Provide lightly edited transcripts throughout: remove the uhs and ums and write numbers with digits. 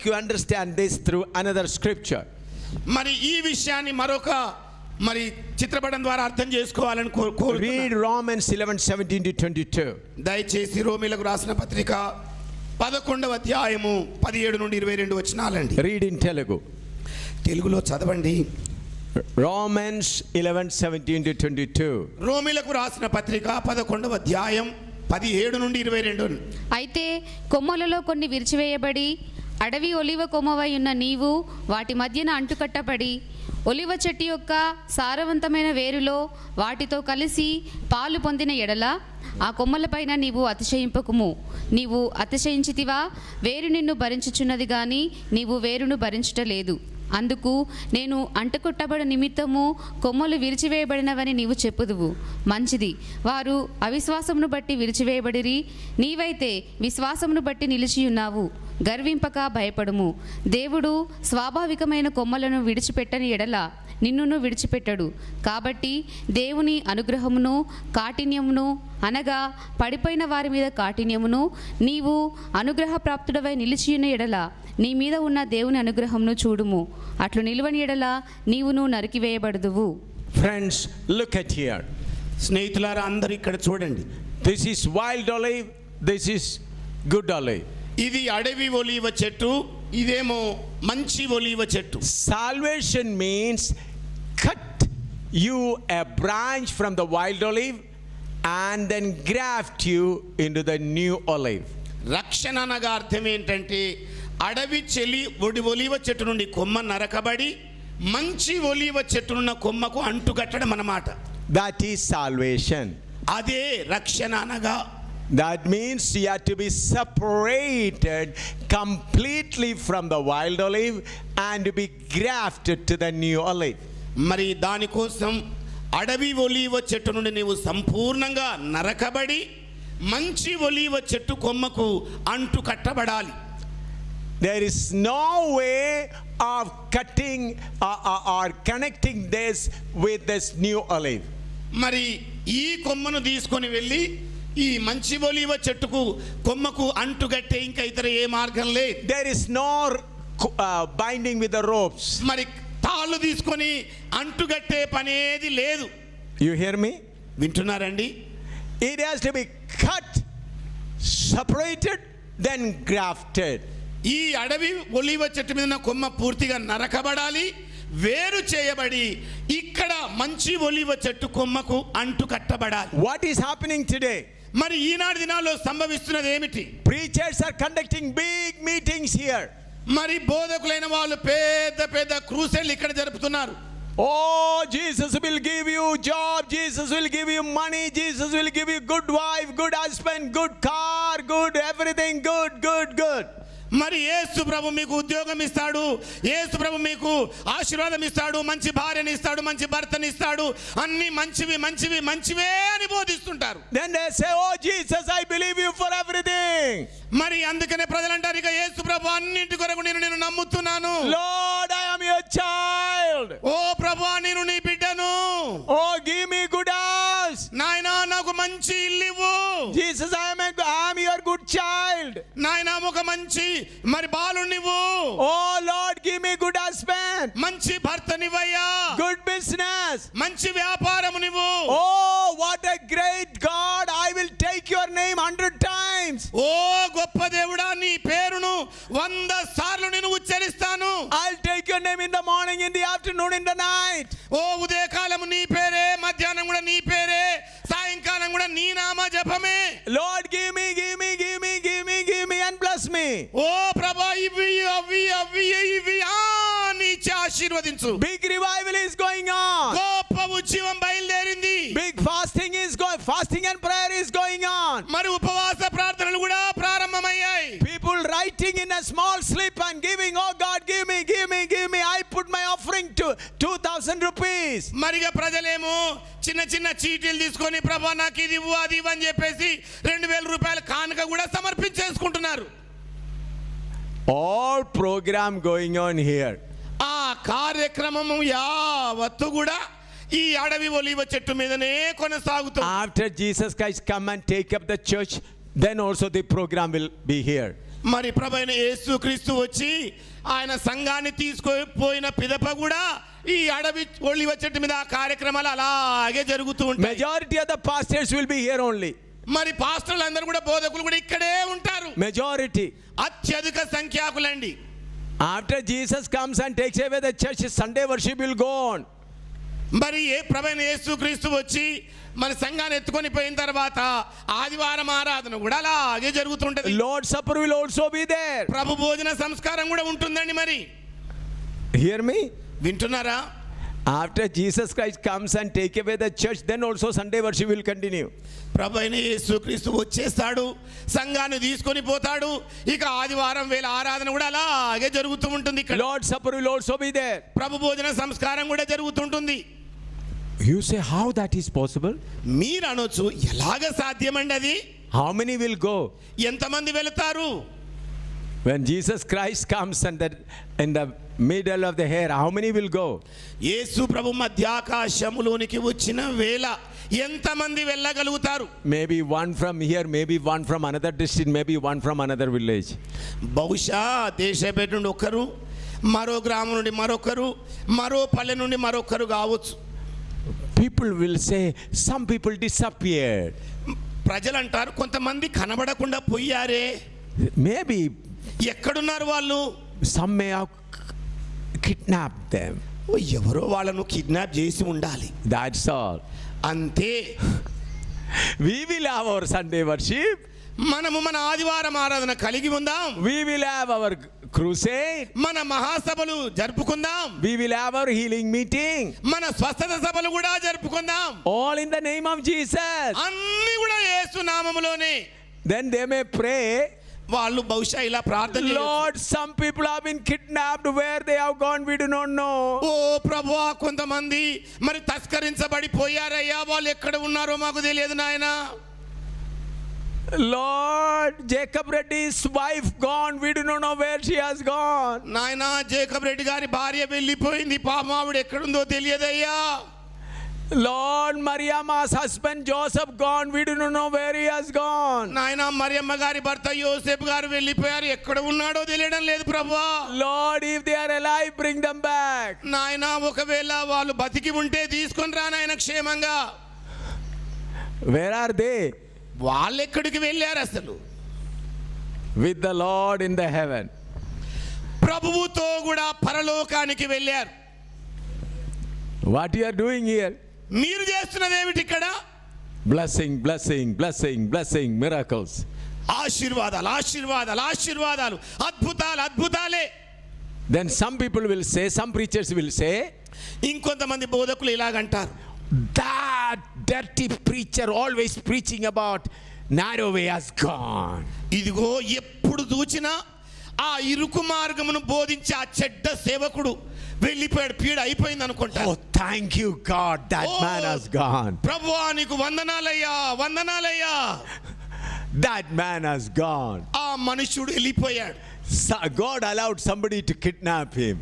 you understand this through another scripture. మరి ఈ విషయాన్ని మరొక మరి చిత్రపటం ద్వారా అర్థం చేసుకోవాలని కోరుతున్నాను. Read Romans 11:17-22. దయచేసి రోమీలకు రాసిన పత్రిక 11వ అధ్యాయము 17 నుండి 22 వచనాలండి. Read in Telugu. తెలుగులో చదవండి. Romans 11:17-22. రోమీలకు రాసిన పత్రిక 11వ అధ్యాయం 17 నుండి 22. అయితే కొమ్మలలో కొన్ని విరిచివేయబడి అడవి ఒలివ కొమ్మవై ఉన్న నీవు వాటి మధ్యన అంటుకట్టబడి ఒలివ చెట్టు యొక్క సారవంతమైన వేరులో వాటితో కలిసి పాలు పొందిన ఎడల ఆ కొమ్మలపైన నీవు అతిశయింపకుము. నీవు అతిశయించితివా? వేరు నిన్ను భరించుచున్నది గాని నీవు వేరును భరించుటలేదు. అందుకు నేను అంటుకొట్టబడి నిమిత్తము కొమ్మలు విరిచివేయబడినవని నీవు చెప్పుదువు. మంచిది, వారు అవిశ్వాసమును బట్టి విరిచివేయబడిరి, నీవైతే విశ్వాసమును బట్టి నిలిచియున్నావు. గర్వింపక భయపడుము. దేవుడు స్వాభావికమైన కొమ్మలను విడిచిపెట్టని ఎడల నిన్నును విడిచిపెట్టడు. కాబట్టి దేవుని అనుగ్రహమును కాఠిన్యమును అనగా పడిపోయిన వారి మీద కాఠిన్యమును, నీవు అనుగ్రహ ప్రాప్తుడవై నిలిచియున్న ఎడల నీ మీద ఉన్న దేవుని అనుగ్రహమును చూడుము. అట్లు నిలువని ఎడల నీవును నరికివేయబడదువు. Friends, look at here. స్నేహితులారా, అందరూ ఇక్కడ చూడండి. This is wild olive, this is good olive. ఇది అడవి ఒలీవ చెట్టు, ఇదేమో మంచి ఒలీవ చెట్టు. Salvation means cut you a branch from the wild olive and then graft you into the new olive. రక్షణ అనగా అర్థం ఏంటంటే అడవి ఒలీవ చెట్టు నుండి కొమ్మ నరకబడి మంచి ఒలీవ చెట్టునున్న కొమ్మకు అంటుకట్టడం అన్నమాట. That is salvation. అదే రక్షణ అనగా. That means you have to be separated completely from the wild olive and to be grafted to the new olive. మరి దానికోసం అడవి ఒలీవ చెట్టు నుండి నీవు సంపూర్ణంగా నరకబడి మంచి ఒలీవ చెట్టు కొమ్మకు అంటు కట్టబడాలి. There is no way of cutting or connecting this with this new olive. మరి ఈ కొమ్మను తీసుకొని వెళ్ళి ఈ మంచి ఒలీవ చెట్టుకు కొమ్మకు అంటుగట్టే ఇంకా ఇతర ఏ మార్గం లేదు. There is no binding with the ropes. మరి తాళ్ళు తీసుకొని అంటుగట్టే పనేది లేదు. You hear me? వింటున్నారండి? It has to be cut, separated, then grafted. ఈ అడవి ఒలీవ చెట్టు మీద ఉన్న కొమ్మ పూర్తిగా నరకబడాలి, వేరు చేయబడి ఇక్కడ మంచి ఒలీవ చెట్టు కొమ్మకు అంటు కట్టబడాలి. What is happening today? మరి ఈనాటి దినాల్లో సంభవిస్తున్నది ఏమిటి? Preachers are conducting big meetings here. మరి బోధకులైన వాళ్ళు పెద్ద పెద్ద క్రూసైడ్లు ఇక్కడ జరుపుతున్నారు. Oh, Jesus will give you job, Jesus will give you money, Jesus will give you good wife, good husband, good car, good everything, good. మరి యేసు ప్రభు మీకు ఉద్యోగం ఇస్తాడు, యేసు ప్రభు మీకు ఆశీర్వాదం ఇస్తాడు, మంచి భార్యని ఇస్తాడు, మంచి భర్తని ఇస్తాడు, అన్ని మంచివే అని బోధిస్తుంటారు. Then they say, oh Jesus, I believe you for everything. మరి అందుకనే ప్రజలు అంటారు, ఇక యేసు ప్రభు అన్నింటి కొరకు నేను నమ్ముతున్నాను. Lord, I am your child. ఓ ప్రభువా, నేను నీ బిడ్డను. Oh, give me good house. నాయనా, నాకు మంచి ఇల్లు ఇవ్వు. Jesus, I am your good child. నాయనా, ఒక మంచి మరి బాలునివ్వు. Oh Lord, give me good husband. మంచి భర్తనివ్వయ్యా. Good business. మంచి వ్యాపారమునివ్వు. Oh, what a great God. I will take your name 100 times. ఓ గొప్ప దేవుడా, నీ పేరును 100 సార్లు నేను ఉచ్చరిస్తాను. I'll take your name in the morning, in the afternoon, in the night. ఓ ఉదయకాలం నీ పేరే, మధ్యాహ్నం కూడా నీ పేరే, సాయంకాలం కూడా నీ నామ జపమే. Lord, give me and bless me. ఓ ప్రభా, ఇవి నీచి ఆశీర్వదించు. Big revival is going on. గొప్ప ఉద్యమం బయలుదేరింది. Big fasting and prayer is going on. మరి ఉపవాస ప్రార్థనలు కూడా ప్రారంభమయ్యాయి. People writing in a small slip and giving, oh God, give me. I put my offering to 2,000 rupees. మరిగా ప్రజలేమో చిన్న చీటీలు తీసుకొని, ప్రభా నాకు ఇది ఇవ్వు అది ఇవ్వు అని చెప్పేసి 2,000 రూపాయల కానుక కూడా సమర్పించేసుకుంటున్నారు. All program going on here. ఆ కార్యక్రమము యావత్తు కూడా ఈ అడవి ఒలీవ చెట్టు మీదనే కొనసాగుతుంది. After Jesus Christ come and take up the church, then also the program will be here. మరి ప్రభువైన యేసుక్రీస్తు వచ్చి ఆయన సంఘాన్ని తీసుకుపోయిన పిదప కూడా ఈ అడవి ఒలివ చెట్టు మీద ఆ కార్యక్రమాలు అలాగే జరుగుతూ ఉంటాయి. Majority of the pastors will be here only. మరి పాస్టర్లు అందరూ కూడా బోధకులు కూడా ఇక్కడే ఉంటారు. Majority. అత్యధిక సంఖ్యాకులండి. After Jesus comes and takes away the church, Sunday worship will go on. మరి ప్రభువైన యేసుక్రీస్తు వచ్చి మన సంఘాన్ని ఎత్తుకొని పోయిన తర్వాత ఆదివారం ఆరాధన కూడా అలాగే జరుగుతుంటది. Lord supper will also be there. ప్రభు భోజన సంస్కారం కూడా ఉంటుందండి. మరి Hear me? వింటున్నారా? After Jesus Christ comes and take away the church, then also Sunday worship will continue. ప్రభువైన యేసుక్రీస్తు వచ్చేస్తాడు, సంఘాన్ని తీసుకొని పోతాడు, ఇక ఆదివారం వేళ ఆరాధన కూడా అలాగే జరుగుతూ ఉంటుంది. ఇక్కడ Lord supper will also be there. ప్రభు భోజన సంస్కారం కూడా జరుగుతుంటుంది. You say how that is possible? మీరు అనొచ్చు, ఎలాగ సాధ్యమండి అది? How many will go? ఎంతమంది వెళతారు? When Jesus Christ comes and in the middle of the air, how many will go? యేసు ప్రభు మధ్యాకాశములోనికి వచ్చిన వేళ ఎంతమంది వెళ్ళగలుగుతారు? Maybe one from here, maybe one from another district, maybe one from another village. బహుశా దేశపేట నుండి ఒకరు, మరో గ్రామం నుండి మరొకరు, మరో పల్లె నుండి మరొకరు కావచ్చు. People will say some people disappeared. ప్రజలు అంటారు, కొంతమంది కనబడకుండా పోయారే. Maybe ఎక్కడున్నారు వాళ్ళు? some may have kidnapped them. ఎవరో వాళ్ళను కిడ్నాప్ చేసి ఉండాలి. That's all. అంతే. We will have our Sunday worship. మనము మన ఆదివారం ఆరాధన కలిగి ఉందాం. We will have our crusade. మన మహాసభలు జరుపుకుందాం. We will have our healing meeting. మన స్వస్థత సభలు కూడా జరుపుకుందాం. All in the name of Jesus. అన్ని కూడా యేసు నామములోనే. Then they may pray, వాళ్ళు బహుశా ఇలా ప్రార్థన చేయొచ్చు. Lord, some people have been kidnapped. Where they have gone, we do not know. ఓ ప్రభువా, కొంతమంది మరి తస్కరించబడి పోయారయ్యా, వాళ్ళు ఎక్కడ ఉన్నారో మాకు తెలియదు నాయనా. Lord, Jacob Reddy's wife gone. We do not know where she has gone. నాయనా, జేకబ్ రెడ్డి గారి భార్య వెళ్ళిపోయింది, పాపం ఆవిడ ఎక్కడుందో తెలియదయ్యా. Lord, Mariama's husband Joseph gone. We do not know where he has gone. నాయనా, మరియమ్మ గారి భర్త యోసేపు గారు వెళ్ళిపోయారు, ఎక్కడ ఉన్నాడో తెలియడం లేదు ప్రభువా. Lord, if they are alive, bring them back. నాయనా, ఒకవేళ వాళ్ళు బతికి ఉంటే తీసుకొని రా నాయన క్షేమంగా. Where are they? వాళ్ళు ఎక్కడికి వెళ్ళారు అసలు? With the Lord in the heaven. ప్రభువుతో కూడా పరలోకానికి వెళ్ళారు. What you are doing here? మీరు చేస్తున్నది ఏమిటి ఇక్కడ? Blessing, blessing, blessing, blessing, miracles. ఆశీర్వాదాలు, ఆశీర్వాదాలు, ఆశీర్వాదాలు, అద్భుతాలు, అద్భుతాలే. Then some people will say, some preachers will say, ఇంకొంతమంది బోధకులు ఇలాగంటారు, that dirty preacher always preaching about narrow way has gone. ఇదిగో ఎప్పుడు చూచినా ఆ ఇరుకు మార్గమును బోధించే ఆ చెడ్డ సేవకుడు వెళ్ళిపోయాడు, పీడ అయిపోయింది అనుకుంటా. Oh, thank you God, that man has gone. ప్రభువా నీకు వందనాలయ్యా, వందనాలయ్యా. That man has gone. ఆ మనుషుడు వెళ్ళిపోయాడు. God allowed somebody to kidnap him.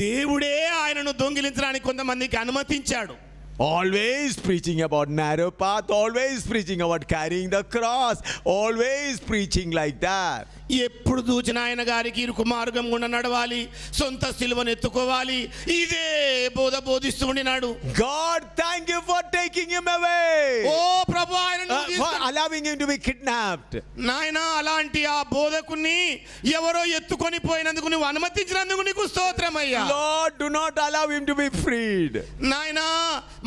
దేవుడే ఆయనను దొంగిలించడానికి కొంతమందికి అనుమతించాడు. Always preaching about narrow path, always preaching about carrying the cross, always preaching like that. ఎప్పుడు చూచిన ఆయన గారికి ఇరుకు మార్గం గుండా నడవాలి, సొంత సిలువను ఎత్తుకోవాలి, ఇదే బోధ బోధిస్తూ ఉండినాడు. God, thank you for taking him away. ఓ ప్రభు, ఆయన For allowing him to be kidnapped. నాయనా, అలాంటి ఆ బోధకుని ఎవరో ఎత్తుకొని పోయినందుకు నువ్వు అనుమతించినందుకు నీకు స్తోత్రమయ్యా. Lord, do not allow him to be freed. నాయనా,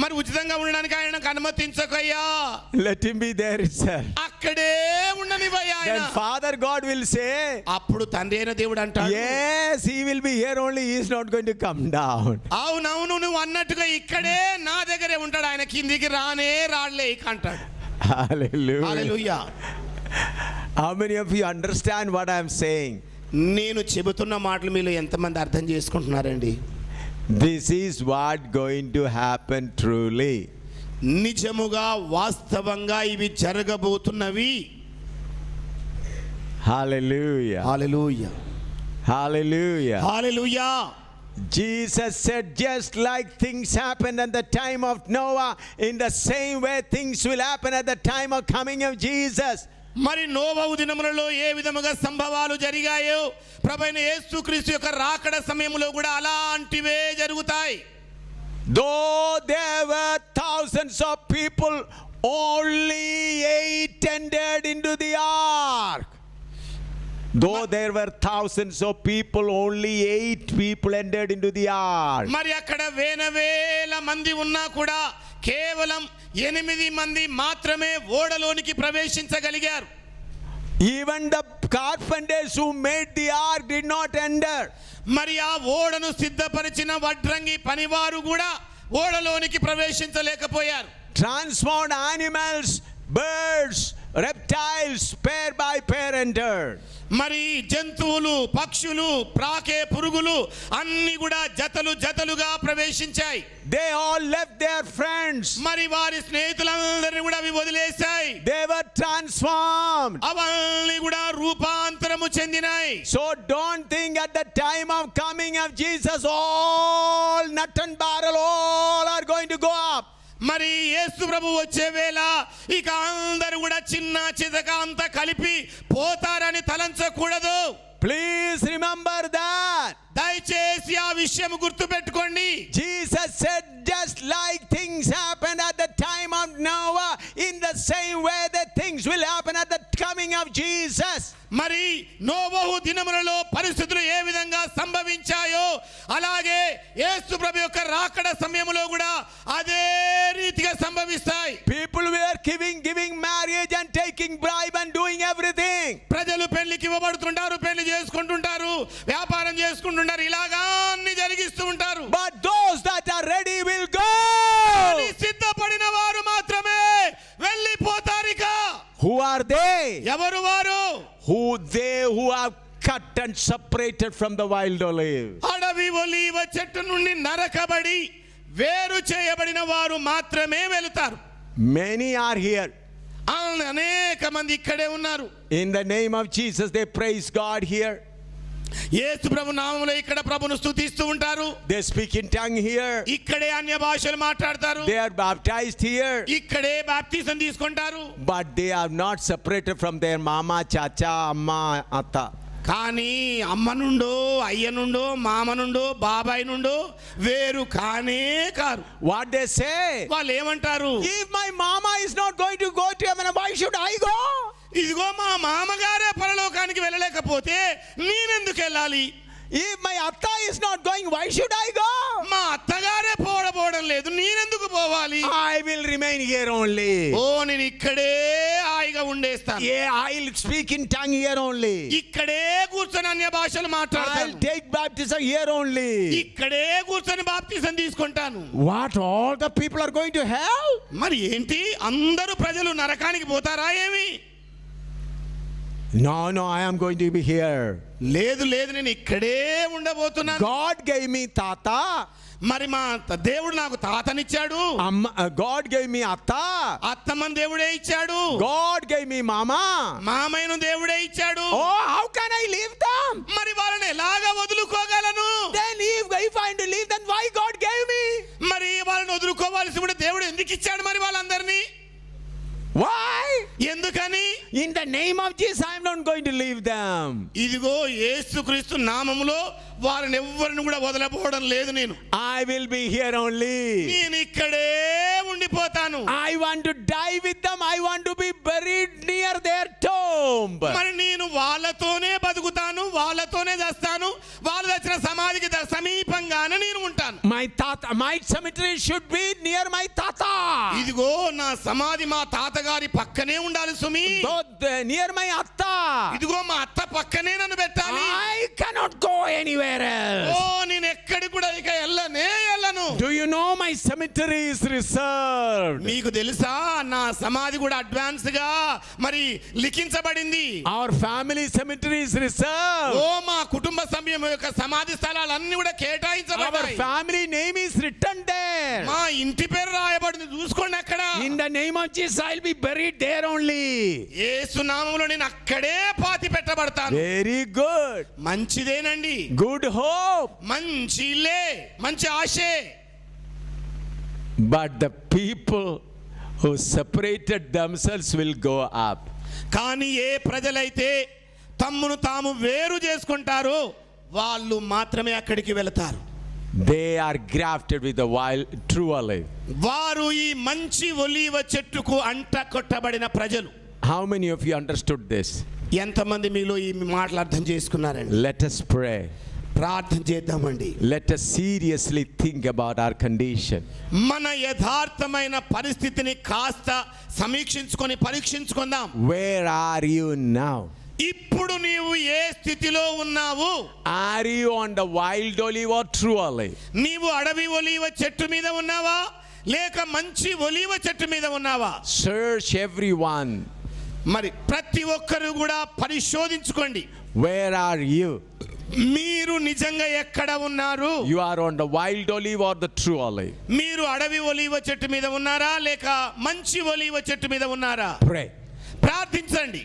మరి ఉచితంగా ఉండడానికి ఆయనకు అనుమతించకయ్యా. Let him be there itself. అక్కడే ఉండనివయ్యా ఆయన. Then Father God will say, అప్పుడు తండ్రి అయిన దేవుడు అంటాడు, yes, he will be here only, he is not going to come down. అవునవును, నువ్వు అన్నట్టుగా ఇక్కడే నా దగ్గరే ఉంటాడు, ఆయన కిందికి రానే రాడలే ఇక అంటాడు. Hallelujah. Hallelujah. How many of you understand what I am saying? నేను చెబుతున్న మాటలు మీలో ఎంతమంది అర్థం చేసుకుంటున్నారండి? This is what going to happen truly. నిజముగా వాస్తవంగా ఇవి జరగబోతున్నవి. Hallelujah. Hallelujah, Hallelujah. Hallelujah. Jesus said, just like things happened at the time of Noah, in the same way things will happen at the time of coming of Jesus. మరి నోవహు దినములలో ఏ విధముగా సంభవాలు జరిగాయో ప్రభువైన యేసుక్రీస్తు యొక్క రాకడ సమయంలో కూడా అలాంటివే జరుగుతాయి. Though there were thousands of people, only 8 entered into the ark. Though there were thousands of people, only 8 people entered into the ark. మరి అక్కడ వేల మంది ఉన్నా కూడా కేవలం 8 మంది మాత్రమే ఓడలోనికి ప్రవేశించగలిగారు. Even the carpenters who made the ark did not enter. మరి ఆ ఓడను సిద్ధపరిచిన వడ్రంగి పనివారు కూడా ఓడలోనికి ప్రవేశించలేకపోయారు. Transformed animals, birds, reptiles, pair by pair entered. మరి జంతువులు, పక్షులు, ప్రాకే పురుగులు అన్ని కూడా జతలు జతలుగా ప్రవేశించాయి. They all left their friends. మరి వారి స్నేహితులందరినీ కూడా అవి వదిలేశాయి. They were transformed. అవన్నీ కూడా రూపాంతరము చెందినాయి. So don't think at the time of coming of Jesus, all nut and barrel, all are going to go up. మరి యేసు ప్రభు వచ్చే వేళ ఇక అందరూ కూడా చిన్న చితక అంతా కలిపి పోతారని తలంచకూడదు. Please remember that. దయచేసి ఆ విషయం గుర్తుపెట్టుకోండి. Jesus said, just like things happened at the time of Noah, in the same way that things will happen at the coming of Jesus. మరి నోవహు దినములలో పరిస్థితులు ఏ విధంగా సంభవించాయో అలాగే యేసు ప్రభు యొక్క రాకడ సమయంలో కూడా అదే రీతిగా సంభవిస్తాయి. People were giving marriage and taking bribe and doing everything. ప్రజలు పెళ్లికి ఇవ్వబడుతుంటారు, పెళ్లి చేసుకుంటుంటారు, వ్యాపారం చేసుకుంటుంటారు, ఇలాగా అన్ని జరిగిస్తూ ఉంటారు. But those that are ready will go. సిద్ధపడిన వారు మాత్రమే వెళ్ళిపోతారిక. Who are they? ఎవరు వారు? Who have cut and separated from the wild olive. అడవి ఒలీవ చెట్టు నుండి నరకబడి వేరు చేయబడిన వారు మాత్రమే వెళుతారు. Many are here. అనేక మంది ఇక్కడే ఉన్నారు. In the name of Jesus, they praise God here. యేసు ప్రభు నామములో ఇక్కడ ప్రభును స్తుతిస్తూ ఉంటారు. They speak in tongue here. ఇక్కడే అన్య భాషలు మాట్లాడతారు. They are baptized here. ఇక్కడే బాప్తిజం తీసుకుంటారు. But they are not separated from their mama, chacha, amma, atta. కానీ అమ్మ నుండో, అయ్య నుండో, మామ నుండో, బాబాయ్ నుండో వేరు కానే కారు. What they say? వాళ్ళు ఏమంటారు? If my mama is not going to go to heaven, why should I go? ఇదిగో మా మామగారే పరలోకానికి వెళ్ళలేకపోతే నేనెందుకు వెళ్ళాలి? If my atta is not going, why should I go? మా అత్తగారే పోవడం లేదు, నేనెందుకు పోవాలి? I will remain here only. ఓ నేను ఇక్కడే హాయిగా ఉండేస్తాను. Yeah, I'll speak in tongue here only. ఇక్కడే కూర్చొని అన్య భాషలు I'll మాట్లాడతాను. take baptism here only. ఇక్కడే కూర్చొని బాప్తిజం తీసుకుంటాను. What, all the people are going to hell? మరి ఏంటి అందరూ ప్రజలు నరకానికి పోతారా ఏమి? No, I am going to be here. లేదు నేను ఇక్కడే ఉండబోతున్నాను. God gave me tata. మరి మా దేవుడు నాకు తాతనిచ్చాడు. God gave me atta. అత్తమ్మని దేవుడే ఇచ్చాడు. God gave me mama. మామయ్యను దేవుడే ఇచ్చాడు. Oh, how can I leave them? మరి వాళ్ళని ఎలాగ వదులుకోగలను? Then if I am to leave, then why God gave me? మరి వాళ్ళని వదులుకోవాల్సి ఉంటే దేవుడు ఎందుకు ఇచ్చాడు మరి వాళ్ళందరినీ? Why? ఎందుకని? In the name of Jesus, I am not going to leave them. ఇదిగో యేసుక్రీస్తు నామములో వారిని ఎవ్వరిని కూడా వదలపోవడం లేదు. నేను I will be here only. నేను ఇక్కడే ఉండిపోతాను. I want to die with them. I want to be buried near their tomb. మరి నేను వాళ్ళతోనే బతుకుతాను, వాళ్ళతోనే చేస్తాను, వాళ్ళు తెచ్చిన సమాధికి సమీపంగానే నేను ఉంటాను. My cemetery should be near my tata. ఇదిగో నా సమాధి మా తాతగారి పక్కనే ఉండాలి సుమి. Near my atta. ఇదిగో మా అత్త పక్కనే నన్ను పెట్టాలి. I cannot go anywhere else. ఓ నేను ఎక్కడికి కూడా ఇక వెళ్ళను. Do you know my cemetery is reserved? మీకు తెలుసా నా సమాధి కూడా అడ్వాన్స్ గా మరి లిఖించబడింది. Our family cemetery is reserved. ఓ మా కుటుంబ సభ్యుల యొక్క సమాధి స్థలాలన్నీ కూడా కేటాయించబడ్డాయి. Our family name is written there. మా ఇంటి పేరు రాయబడింది, చూసుకోండి అక్కడ. In the name of Jesus, I'll be buried there only. యేసు నామములో నేను అక్కడే పాతి పెట్టబడతాను. Very good. మంచిదేనండి. Good hope. మంచి ఇల్లే, మంచి ఆశే. But the people who separated themselves will go up. కానీ ఏ ప్రజలైతే తమ్మును తాము వేరు చేసుకుంటారో వాళ్ళు మాత్రమే అక్కడికి వెళతారు. They are grafted with the wild true olive. వారు ఈ మంచి ఒలీవ చెట్టుకు అంట కొట్టబడిన ప్రజలు. How many of you understood this? ఎంతమంది మీలో ఈ మాటలు అర్థం చేసుకున్నారండి? Let us pray. ప్రార్థన చేద్దామండి. Let us seriously think about our condition. మన యథార్థమైన పరిస్థితిని కాస్త సమీక్షించుకొని పరీక్షించుకుందాం. Where are you now? ఇప్పుడు నీవు ఏ స్థితిలో ఉన్నావు? Are you on the wild olive or true olive? నీవు అడవి ఒలీవ చెట్టు మీద ఉన్నావా లేక మంచి ఒలీవ చెట్టు మీద ఉన్నావా? Search everyone. మరి ప్రతి ఒక్కరు కూడా పరిశోధించుకోండి. Where are you? మీరు నిజంగా ఎక్కడ ఉన్నారు? You are on the wild olive or the true olive? మీరు అడవి ఒలీవ చెట్టు మీద ఉన్నారా లేక మంచి ఒలీవ చెట్టు మీద ఉన్నారా? Pray. ప్రార్థించండి.